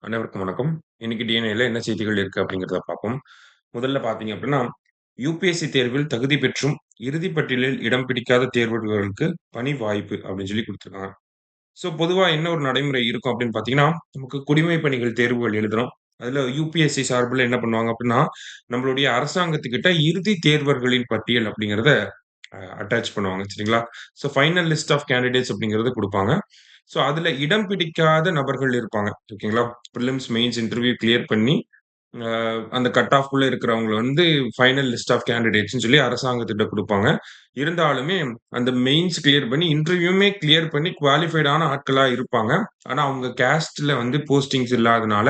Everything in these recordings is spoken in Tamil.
அனைவருக்கும் வணக்கம். இன்னைக்கு டிஎன்ஏல என்ன செய்திகள் இருக்கு அப்படிங்கிறத பார்ப்போம். முதல்ல பார்த்தீங்க அப்படின்னா, யுபிஎஸ்சி தேர்வில் தகுதி பெற்றும் இறுதி பட்டியலில் இடம் பிடிக்காத தேர்வர்களுக்கு பணி வாய்ப்பு அப்படின்னு சொல்லி குடுத்துருக்காங்க. ஸோ பொதுவா என்ன ஒரு நடைமுறை இருக்கும் அப்படின்னு பார்த்தீங்கன்னா, நமக்கு குடிமைப் பணிகள் தேர்வுகள் எழுதுறோம். அதுல யுபிஎஸ்சி சார்புல என்ன பண்ணுவாங்க அப்படின்னா, நம்மளுடைய அரசாங்கத்துக்கிட்ட இறுதி தேர்வர்களின் பட்டியல் அப்படிங்கிறத அட்டாச் பண்ணுவாங்க. சரிங்களா? So final list of candidates அப்படிங்கிறத குடுப்பாங்க. ஸோ அதுல இடம் பிடிக்காத நபர்கள் இருப்பாங்க. ஓகேங்களா? பிரிலிம்ஸ், மெயின்ஸ் இன்டர்வியூ கிளியர் பண்ணி, அ அந்த கட் ஆஃப்குள்ள இருக்கிறவங்கள வந்து ஃபைனல் லிஸ்ட் ஆஃப் கேண்டிடேட்ஸ்ன்னு சொல்லி அரசாங்கத்திட்ட குடுப்பாங்க. இருந்தாலுமே அந்த மெயின்ஸ் கிளியர் பண்ணி, இன்டர்வியூமே கிளியர் பண்ணி குவாலிஃபைட் ஆட்களா இருப்பாங்க. ஆனா அவங்க கேஸ்ட்ல வந்து போஸ்டிங்ஸ் இல்லாதனால,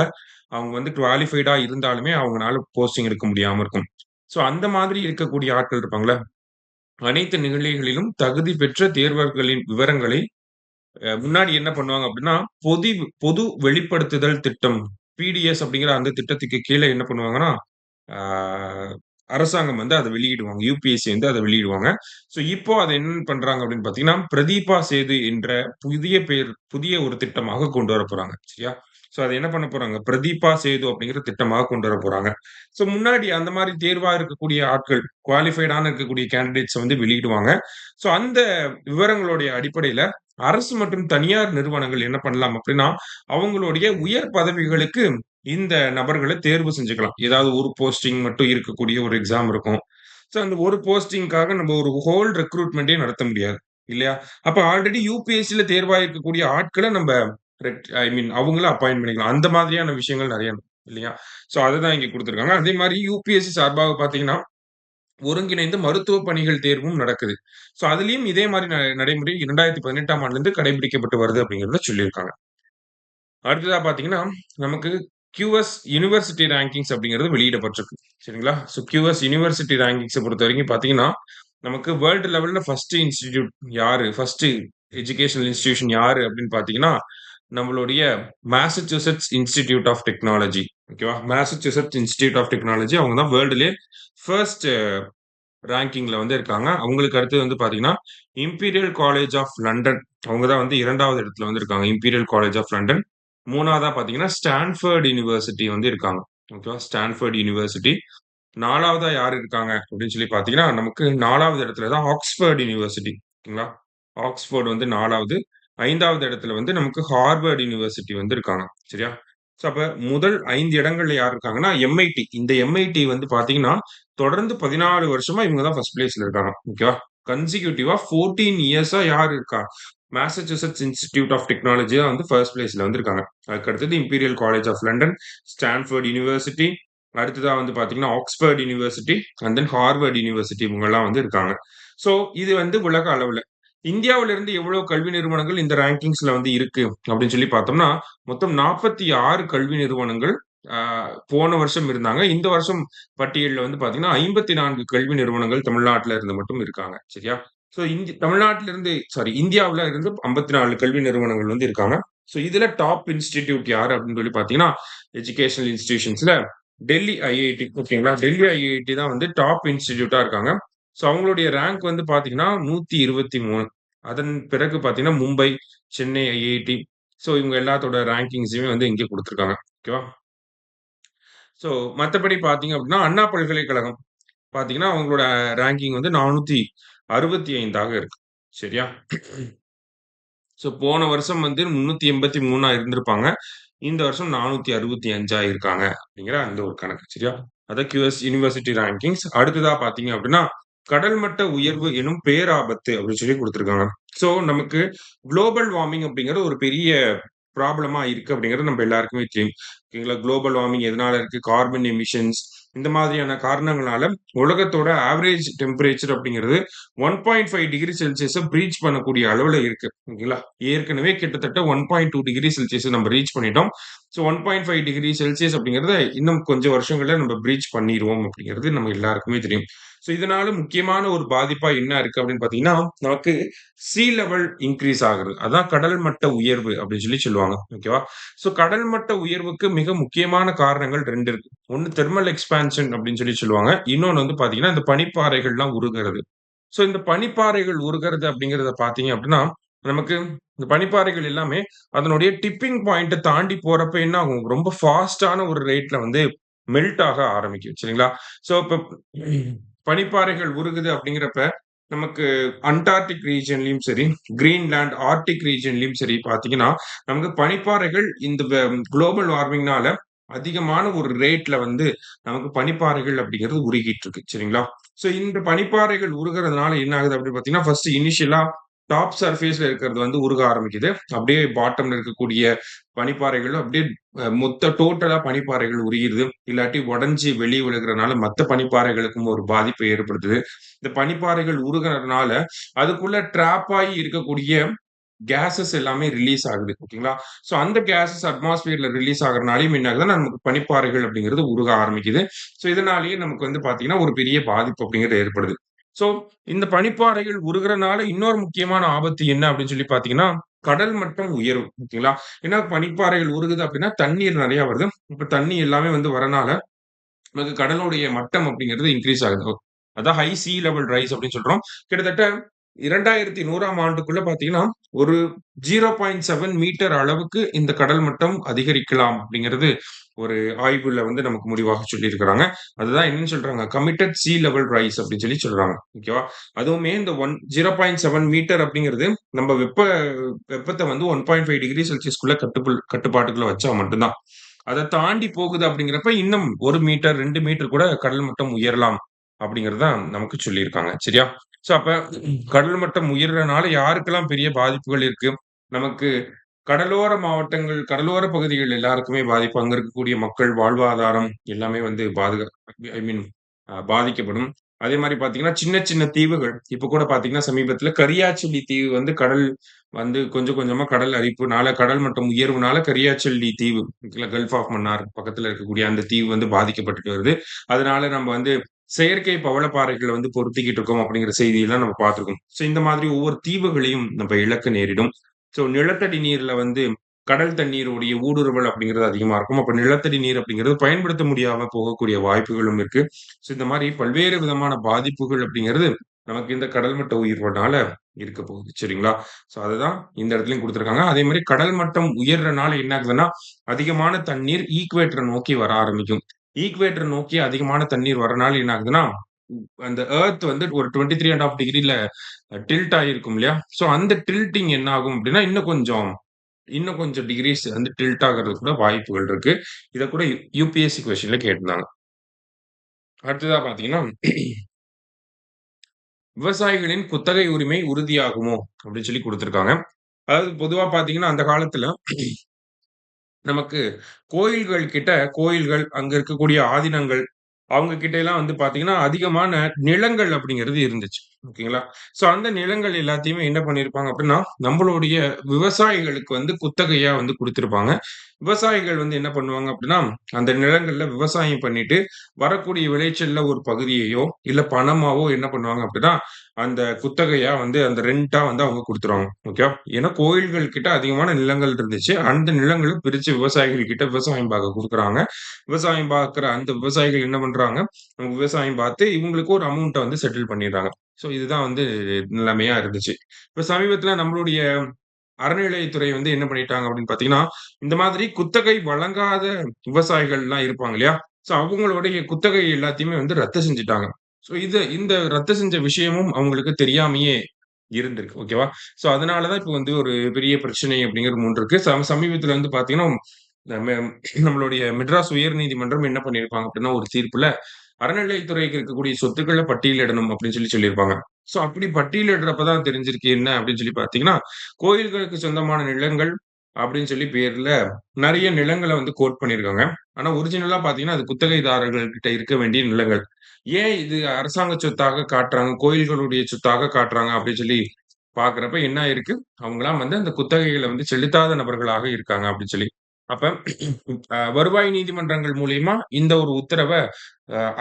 அவங்க வந்து குவாலிஃபைடா இருந்தாலுமே அவங்கனால போஸ்டிங் எடுக்க முடியாம இருக்கும். ஸோ அந்த மாதிரி இருக்கக்கூடிய ஆட்கள் இருப்பாங்கல்ல, அனைத்து நிலைகளிலும் தகுதி பெற்ற தேர்வர்களின் விவரங்களை முன்னாடி என்ன பண்ணுவாங்க அப்டின்னா, பொது வெளிப்படுத்துதல் திட்டம் பிடிஎஸ் அப்படிங்கிற அந்த திட்டத்துக்கு கீழ என்ன பண்ணுவாங்கன்னா, ஆ அரசாங்கம் வந்து அத வெளியிடுவாங்க. யுபிஎஸ்சி வந்து அத வெளியிடுவாங்க. ஸோ இப்போ அத என்ன பண்றாங்க அப்படின்னு பார்த்தீங்கன்னா, பிரதீபா சேது என்ற புதிய ஒரு திட்டமாக கொண்டு வரப் போறாங்க. சரியா? ஸோ அத என்ன பண்ண போறாங்க, பிரதீபா சேது அப்படிங்கிற திட்டமாக கொண்டு வரப் போறாங்க. ஸோ முன்னாடி அந்த மாரி தேர்வா இருக்கக்கூடிய ஆட்கள், குவாலிஃபைடான இருக்கக்கூடிய கேண்டிடேட்ஸ வந்து வெளியிடுவாங்க. ஸோ அந்த விவரங்களுடைய அடிப்படையில அரசு மற்றும் தனியார் நிறுவனங்கள் என்ன பண்ணலாம் அப்படின்னா, அவங்களுடைய உயர் பதவிகளுக்கு இந்த நபர்கள தேர்வு செஞ்சுக்கலாம். ஏதாவது ஒரு போஸ்டிங் மட்டும் இருக்கக்கூடிய ஒரு எக்ஸாம் இருக்கும். ஸோ அந்த ஒரு போஸ்டிங்க்காக நம்ம ஒரு ஹோல் ரெக்ரூட்மென்ட்டே நடத்த முடியாது. இல்லையா? அப்ப ஆல்ரெடி யுபிஎஸ்சில தேர்வாயிருக்கக்கூடிய ஆட்கள நம்ப ஐ மீன் அவங்கள அப்பாயிண்ட் பண்ணிக்கலாம். அந்த மாதிரியான விஷயங்கள் நெறைய இல்லையா? ஸோ அததான் இங்க குடுத்திருக்காங்க. அதே மாரி யுபிஎஸ்சி சார்பாக பார்த்தீங்கன்னா, ஒருங்கிணைந்த மருத்துவ பணிகள் தேர்வும் நடக்குது. ஸோ அதிலயும் இதே மாரி நடைமுறை 2018ஆம் ஆண்டுலருந்து கடைபிடிக்கப்பட்டு வருது அப்படிங்கிறத சொல்லியிருக்காங்க. அடுத்ததா பார்த்தீங்கன்னா, நமக்கு கியூஎஸ் யுனிவர்சிட்டி ரேங்கிங்ஸ் அப்படிங்கிறது வெளியிடப்பட்டிருக்கு. சரிங்களா? ஸோ கியூஎஸ் யுனிவர்சிட்டி ரேங்கிங்ஸ பொறுத்தவரைக்கும் பார்த்தீங்கன்னா, நமக்கு வேர்ல்ட் லெவல்ல ஃபர்ஸ்ட் இன்ஸ்டிடியூட் யாரு? ஃபர்ஸ்ட் எஜுகேஷனல் இன்ஸ்டிடியூஷன் யாரு அப்படின்னு பார்த்தீங்கன்னா, நம்மளுடைய மாசச்சூசெட்ஸ் இன்ஸ்டிடியூட் ஆஃப் டெக்னாலஜி. ஓகேவா? மாசச்சூசெட்ஸ் இன்ஸ்டிடியூட் ஆஃப் டெக்னாலஜி அவங்க தான் வேர்ல்டுலயே ஃபர்ஸ்ட் ரேங்கிங்ல வந்து இருக்காங்க. அவங்களுக்கு அடுத்தது வந்து பார்த்தீங்கன்னா, இம்பீரியல் காலேஜ் ஆஃப் லண்டன். அவங்க தான் வந்து 2வது இடத்துல வந்து இருக்காங்க. Imperial college of London. 3வதா பார்த்தீங்கன்னா, ஸ்டான்போர்ட் யுனிவர்சிட்டி வந்து இருக்காங்க. ஓகேவா? Stanford university. 4வதா யார் இருக்காங்க அப்படின்னு சொல்லி பார்த்தீங்கன்னா, நமக்கு 4வது இடத்துல தான் ஆக்ஸ்போர்ட் யுனிவர்சிட்டி. ஓகேங்களா? ஆக்ஸ்போர்ட் வந்து 4வது. 5வது இடத்துல வந்து நமக்கு ஹார்வர்ட் யுனிவர்சிட்டி வந்து இருக்காங்க. சரியா? ஸோ அப்ப முதல் 5 இடங்கள்ல யார் இருக்காங்கன்னா, எம்ஐடி. இந்த எம்ஐடி வந்து பார்த்தீங்கன்னா, தொடர்ந்து 14 வருஷமா இவங்க தான் ஃபர்ஸ்ட் பிளேஸ்ல இருக்காங்க. ஓகேவா? கன்சிக்யூட்டிவா 14 இயர்ஸா யார் இருக்கா? மாசச்சூசெட்ஸ் இன்ஸ்டிடியூட் ஆஃப் டெக்னாலஜி தான் வந்து ஃபர்ஸ்ட் பிளேஸ்ல வந்திருக்காங்க. அதுக்கு அடுத்தது Imperial college of London, Stanford University, அடுத்ததா வந்து பார்த்தீங்கன்னா, Oxford University and then Harvard University இவங்கலாம் வந்து இருக்காங்க. ஸோ இது வந்து உலக அளவுல. இந்தியாவுல இருந்து எவ்வளவு கல்வி நிறுவனங்கள் இந்த ரேங்கிங்ஸ்ல வந்து இருக்கு அப்படின்னு சொல்லி பார்த்தோம்னா, மொத்தம் 46 கல்வி நிறுவனங்கள் ஆ போன வருஷம் இருந்தாங்க. இந்த வருஷம் பட்டியல்ல வந்து பார்த்தீங்கன்னா, 54 கல்வி நிறுவனங்கள் தமிழ்நாட்டுல இருந்து மட்டும் இருக்காங்க. சரியா? ஸோ தமிழ்நாட்டில இருந்து இந்தியாவுல இருந்து 54 கல்வி நிறுவனங்கள் வந்து இருக்காங்க. ஸோ இதுல டாப் இன்ஸ்டிடியூட் யாரு அப்படின்னு சொல்லி பார்த்தீங்கன்னா, எஜுகேஷனல் இன்ஸ்டிடியூஷன்ஸ்ல டெல்லி ஐஐடி ஓகேங்களா? டெல்லி ஐஐடி தான் வந்து டாப் இன்ஸ்டிடியூட்டா இருக்காங்க. ஸோ அவங்களுடைய ரேங்க் வந்து பார்த்தீங்கன்னா, 123. அதன் பிறகு பார்த்தீங்கன்னா, மும்பை, சென்னை ஐஐடி. ஸோ இவங்க எல்லாத்தோட ரேங்கிங்ஸுமே வந்து இங்கே குடுத்துருக்காங்க. ஓகேவா? ஸோ மத்தபடி பார்த்தீங்க அப்படின்னா, அண்ணா பல்கலைக்கழகம் பார்த்தீங்கன்னா, அவங்களோட ரேங்கிங் வந்து 465ஆக இருக்கு. சரியா? ஸோ போன வருஷம் வந்து 383ஆ இருந்திருப்பாங்க. இந்த வருஷம் 465ஆ இருக்காங்க. அப்படிங்கிற அந்த ஒரு கணக்கு. சரியா? அதான் QS யுனிவர்சிட்டி ரேங்கிங்ஸ். அடுத்ததா பார்த்தீங்க அப்படின்னா, கடல் மட்ட உயர்வு எனும் பேராபத்து அப்படின்னு சொல்லி குடுத்துருக்காங்க. ஸோ நமக்கு குளோபல் வார்மிங் அப்படிங்கிறது ஒரு பெரிய ப்ராப்ளமா இருக்கு அப்படிங்கிறது நம்ம எல்லாருக்குமே தெரியும். ஓகேங்களா? குளோபல் வார்மிங் எதனால இருக்கு? கார்பன் எமிஷன்ஸ் இந்த மாதிரியான காரணங்களால உலகத்தோட ஆவரேஜ் டெம்பரேச்சர் அப்படிங்கிறது 1.5 டிகிரி செல்சியஸ பிரீச் பண்ணக்கூடிய அளவுல இருக்கு. ஓகேங்களா? ஏற்கனவே கிட்டத்தட்ட 1.2 டிகிரி செல்சியஸ நம்ம ரீச் பண்ணிட்டோம். ஸோ 1.5 டிகிரி செல்சியஸ் அப்படிங்கிறத இன்னும் கொஞ்சம் வருஷங்கள்ல நம்ம பிரீச் பண்ணிருவோம் அப்படிங்கிறது நம்ம எல்லாருக்குமே தெரியும். ஸோ இதனால முக்கியமான ஒரு பாதிப்பா என்ன இருக்கு அப்படின்னு பார்த்தீங்கன்னா, நமக்கு சீ லெவல் இன்கிரீஸ் ஆகுறது. அதான் கடல் மட்ட உயர்வு அப்படின்னு சொல்லி சொல்லுவாங்க. ஓகேவா? ஸோ கடல் மட்ட உயர்வுக்கு மிக முக்கியமான காரணங்கள் 2 இருக்கு. ஒண்ணு தெர்மல் எக்ஸ்பான்ஷன் அப்படின்னு சொல்லி சொல்லுவாங்க. இன்னொன்னு வந்து பார்த்தீங்கன்னா, இந்த பனிப்பாறைகள்லாம் உருகுறது. ஸோ இந்த பனிப்பாறைகள் உருகுறது அப்படிங்கிறத பார்த்தீங்க அப்படின்னா, நமக்கு இந்த பனிப்பாறைகள் எல்லாமே அதனுடைய டிப்பிங் பாயிண்ட்ட தாண்டி போறப்ப என்ன ஆகும்? ரொம்ப ஃபாஸ்ட்டான ஒரு ரேட்ல வந்து மெல்ட் ஆக ஆரம்பிக்கும். சரிங்களா? ஸோ இப்ப பனிப்பாறைகள் உருகுது அப்படிங்கிறப்ப, நமக்கு அண்டார்டிக் ரீஜியன்லயும் சரி, கிரீன்லாந்து, ஆர்க்டிக் ரீஜியன்லயும் சரி பார்த்தீங்கன்னா, நமக்கு பனிப்பாறைகள் இந்த குளோபல் வார்மிங்னால அதிகமான ஒரு ரேட்ல வந்து நமக்கு பனிப்பாறைகள் அப்படிங்கிறது உருகிட்டு இருக்கு. சரிங்களா? ஸோ இந்த பனிப்பாறைகள் உருகுறதுனால என்ன ஆகுது அப்படின்னு பார்த்தீங்கன்னா, ஃபர்ஸ்ட் இனிஷியலா டாப் சர்ஃபேஸ்ல இருக்கிறது வந்து உருக ஆரம்பிக்குது. அப்படியே பாட்டம்ல இருக்கக்கூடிய பனிப்பாறைகள் அப்படியே மொத்த டோட்டலா பனிப்பாறைகள் உருகிருது. இல்லாட்டி உடைஞ்சு வெளிய விழுகுறனால மத்த பனிப்பாறைகளுக்கும் ஒரு பாதிப்பை ஏற்படுத்துது. இந்த பனிப்பாறைகள் உருகுறதுனால, அதுக்குள்ள ட்ராப் ஆயி இருக்கக்கூடிய கேஸஸ் எல்லாமே ரிலீஸ் ஆகுது. ஓகேங்களா? ஸோ அந்த கேஸஸ் அட்மாஸ்பியர்ல ரிலீஸ் ஆகுறனாலயும் என்ன ஆகுதுன்னா, நமக்கு பனிப்பாறைகள் அப்படிங்கிறது உருக ஆரம்பிக்குது. ஸோ இதனாலேயே நமக்கு வந்து பார்த்தீங்கன்னா, ஒரு பெரிய பாதிப்பு அப்படிங்கிறது ஏற்படுது. ஸோ இந்த பனிப்பாறைகள் உருகுறனால இன்னொரு முக்கியமான ஆபத்து என்ன அப்படின்னு சொல்லி பார்த்தீங்கன்னா, கடல் மட்டம் உயரும். ஓகேங்களா? ஏன்னா பனிப்பாறைகள் உருகுது அப்படின்னா, தண்ணீர் நெறைய வருது. இப்ப தண்ணி எல்லாமே வந்து வரனால, நமக்கு கடலுடைய மட்டம் அப்படிங்கிறது இன்கிரீஸ் ஆகுது. அதான் ஹை சீ லெவல் ரைஸ் அப்படின்னு சொல்றோம். கிட்டத்தட்ட 2100ஆம் ஆண்டுக்குள்ள பார்த்தீங்கன்னா, ஒரு 0.7 மீட்டர் அளவுக்கு இந்த கடல் மட்டம் அதிகரிக்கலாம் அப்படிங்கிறது ஒரு ஆய்வுல வந்து நமக்கு முடிவாக சொல்லியிருக்கிறாங்க. அதுதான் என்னன்னு சொல்றாங்க, கமிட்டட் சீ லெவல் ரைஸ் அப்படின்னு சொல்லி சொல்றாங்க. ஓகேவா? அதுவுமே இந்த 0.7 மீட்டர் அப்படிங்கிறது நம்ம வெப்பத்த வந்து 1.5 டிகிரி செல்சியஸ்குள்ள கட்டுப்பாட்டுக்குள்ள வச்சா மட்டும் தான். அத தாண்டி போகுது அப்படிங்கிறப்ப இன்னும் 1 மீட்டர், 2 மீட்டர் கூட கடல் மட்டம் உயரலாம் அப்படிங்கிறது தான் நமக்கு சொல்லியிருக்காங்க. சரியா? ஸோ அப்ப கடல் மட்டம் உயர்றனால யாருக்கெல்லாம் பெரிய பாதிப்புகள் இருக்கு? நமக்கு கடலோர மாவட்டங்கள், கடலோர பகுதிகள் எல்லாருக்குமே பாதிப்பு. அங்க இருக்கக்கூடிய மக்கள் வாழ்வாதாரம் எல்லாமே வந்து ஐ மீன் பாதிக்கப்படும். அதே மாரி பார்த்தீங்கன்னா, சின்ன சின்ன தீவுகள் இப்ப கூட பார்த்தீங்கன்னா, சமீபத்தில கரியாச்செல்லி தீவு வந்து கடல் வந்து கொஞ்சம் கொஞ்சமா கடல் அரிப்புனால, கடல் மட்டம் உயர்வுனால கரியாச்செல்லி தீவு கல்ஃப் ஆஃப் மன்னார் பக்கத்தில இருக்கக்கூடிய அந்த தீவு வந்து பாதிக்கப்பட்டுட்டு வருது. அதனால நம்ம வந்து செயற்கை பவளப்பாறைகள வந்து பொருத்திக்கிட்டு இருக்கோம் அப்படிங்கிற செய்தியெல்லாம் நம்ம பார்த்துருக்கோம். ஸோ இந்த மாதிரி ஒவ்வொரு தீவுகளையும் நம்ம இழக்க நேரிடும். ஸோ நிலத்தடி நீர்ல வந்து கடல் தண்ணீருடைய ஊடுருவல் அப்படிங்கிறது அதிகமா இருக்கும். அப்ப நிலத்தடி நீர் அப்படிங்கிறது பயன்படுத்த முடியாம போகக்கூடிய வாய்ப்புகளும் இருக்கு. ஸோ இந்த மாரி பல்வேறு விதமான பாதிப்புகள் அப்படிங்கிறது நமக்கு இந்த கடல் மட்ட உயர்வுனால இருக்க போகுது. சரிங்களா? ஸோ அதுதான் இந்த இடத்துலயும் குடுத்திருக்காங்க. அதே மாரி கடல் மட்டம் உயர்றனால என்ன ஆகுதுன்னா, அதிகமான தண்ணீர் ஈக்வேட்டர நோக்கி வர ஆரம்பிக்கும். ஈக்வேட்டர நோக்கி அதிகமான தண்ணீர் வரனால என்ன ஆகுதுன்னா, அந்த எர்த் வந்து ஒரு 23 1/2 டிகிரில டில்ட் ஆகியிருக்கும் இல்லையா? ஸோ அந்த டில்ட்டிங் என்ன ஆகும் அப்டின்னா, இன்னும் கொஞ்சம் டிகிரீஸ் வந்து டில்ட் ஆகுறதுக்கு கூட வாய்ப்புகள் இருக்கு. இத கூட யுபிஎஸ்சி கொஸ்டின்ல கேட்டிருந்தாங்க. அடுத்ததா பார்த்தீங்கன்னா, விவசாயிகளின் குத்தகை உரிமை உறுதியாகுமோ? அப்டின்னு சொல்லி குடுத்திருக்காங்க. அதாவது பொதுவா பார்த்தீங்கன்னா, அந்த காலத்துல நமக்கு கோயில்கள், அங்க இருக்கக்கூடிய ஆதீனங்கள், அவங்க கிட்ட எல்லாம் வந்து பார்த்தீங்கன்னா, அதிகமான நிலங்கள் அப்படிங்கிறது இருந்துச்சு. ஓகேங்களா? ஸோ அந்த நிலங்கள் எல்லாத்தையுமே என்ன பண்ணியிருப்பாங்க அப்படின்னா, நம்மளுடைய விவசாயிகளுக்கு வந்து குத்தகையா வந்து குடுத்திருப்பாங்க. விவசாயிகள் வந்து என்ன பண்ணுவாங்க அப்படின்னா, அந்த நிலங்கள்ல விவசாயம் பண்ணிட்டு, வரக்கூடிய விளைச்சல்ல ஒரு பகுதியையோ, இல்ல பணமாவோ என்ன பண்ணுவாங்க அப்படின்னா, அந்த குத்தகையா வந்து அந்த ரென்ட்டா வந்து அவங்க குடுத்துருவாங்க. ஓகேவா? ஏன்னா கோயில்கள் கிட்ட அதிகமான நிலங்கள் இருந்துச்சு. அந்த நிலங்கள பிரிச்சு விவசாயிகள் கிட்ட விவசாயம் பார்க்க குடுக்குறாங்க. விவசாயம் பார்க்குற அந்த விவசாயிகள் என்ன பண்றாங்க, விவசாயம் பார்த்து இவங்களுக்கு ஒரு அமௌண்ட்ட வந்து செட்டில் பண்ணிடுறாங்க. ஸோ இதுதான் வந்து நிலைமையா இருந்துச்சு. இப்ப சமீபத்தில நம்மளுடைய அறநிலையத்துறை வந்து என்ன பண்ணிட்டாங்க அப்படின்னு பார்த்தீங்கன்னா, இந்த மாதிரி குத்தகை வழங்காத விவசாயிகள்லாம் இருப்பாங்க இல்லையா? ஸோ அவங்களுடைய குத்தகை எல்லாத்தையுமே வந்து ரத்து செஞ்சுட்டாங்க. ஸோ இந்த ரத்து செஞ்ச விஷயமும் அவங்களுக்கு தெரியாமயே இருந்திருக்கு. ஓகேவா? ஸோ அதனால தான் இப்ப வந்து ஒரு பெரிய பிரச்சனை அப்படிங்கிறது ஒண்ணு இருக்கு. சமீபத்தில வந்து பார்த்தீங்கன்னா, நம்ம நம்மளுடைய மெட்ராஸ் உயர்நீதிமன்றம் என்ன பண்ணியிருப்பாங்க அப்படின்னா, ஒரு தீர்ப்புல அறநிலையத்துறைக்கு இருக்கக்கூடிய சொத்துக்கள பட்டியலிடணும் அப்படின்னு சொல்லியிருப்பாங்க. ஸோ அப்படி பட்டியலிடுறப்ப தான் தெரிஞ்சிருக்கு என்ன அப்படின்னு சொல்லி பார்த்தீங்கன்னா, கோயில்களுக்கு சொந்தமான நிலங்கள் அப்படின்னு சொல்லி பேர்ல நெறைய நிலங்கள வந்து கோட் பண்ணியிருக்காங்க. ஆனா ஒரிஜினலா பார்த்தீங்கன்னா, அது குத்தகைதாரர்கள் கிட்ட இருக்க வேண்டிய நிலங்கள். ஏன் இது அரசாங்க சொத்தாக காட்டுறாங்க, கோயில்களுடைய சொத்தாக காட்டுறாங்க அப்படின்னு சொல்லி பார்க்கிறப்ப என்ன ஆயிருக்கு, அவங்கலாம் வந்து அந்த குத்தகைகள வந்து செலுத்தாத நபர்களாக இருக்காங்க அப்படின்னு சொல்லி. அப்ப வருவாய் நீதிமன்றங்கள் மூலியமா இந்த ஒரு உத்தரவ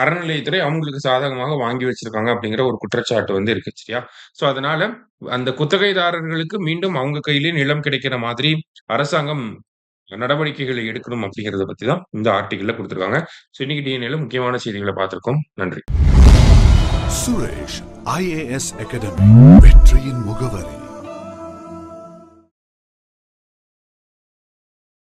அறநிலையத்துறை அவங்களுக்கு சாதகமாக வாங்கி வச்சிருக்காங்க அப்படிங்கிற ஒரு குற்றச்சாட்டு வந்து இருக்கு. சரியா? ஸோ அதனால அந்த குத்தகைதாரர்களுக்கு மீண்டும் அவங்க கையிலேயே நிலம் கிடைக்கிற மாதிரி அரசாங்கம் நடவடிக்கைகளை எடுக்கணும் அப்படிங்கிறத பத்தி தான் இந்த ஆர்டிக்கிள்ல குடுத்திருக்காங்க. ஸோ இன்னைக்கு டிஎன்ஏல முக்கியமான செய்திகள பார்த்திருக்கோம். நன்றி. சுரேஷ் ஐஏஎஸ் அகாடமி வெற்றியின் முகவரி.